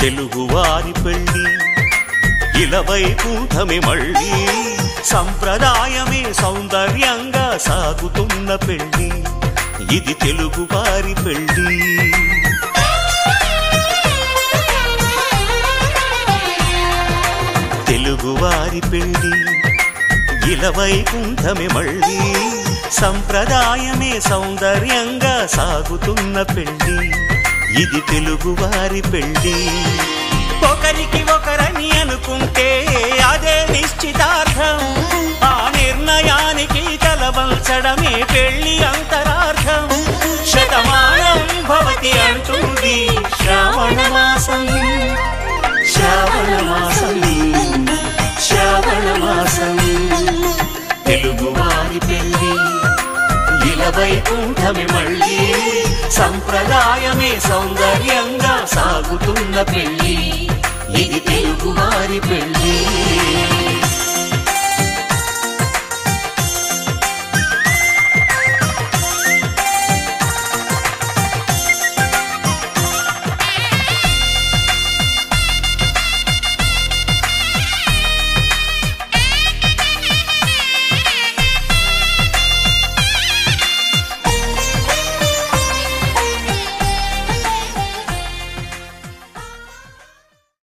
తెలుగువారి పెళ్లి ఇలవైకుంఠమే మళ్ళీ సంప్రదాయమే సౌందర్యంగా సాగుతున్న పెళ్లి ఇది తెలుగువారి పెళ్లి తెలుగువారి పెళ్లి ఇలవైకుంఠమే మళ్ళీ సంప్రదాయమే సౌందర్యంగా సాగుతున్న పెళ్లి ఇది తెలుగువారి పెళ్లి ఒకరికి ఒకరని అనుకుంటే అదే నిశ్చితార్థం ఆ నిర్ణయానికి తలవంచడమే పెళ్లి అంతరార్థం శతమానం భవతి అంటుంది శ్రావణ మాసం శ్రావణ మాసం శ్రావణ మాసం తెలుగువారి పెళ్లి ఇలవైకుంఠమే మళ్ళీ సంప్రదాయమే సౌందర్యంగా సాగుతున్న పెళ్లి ఇది తెలుగువారి పెళ్లి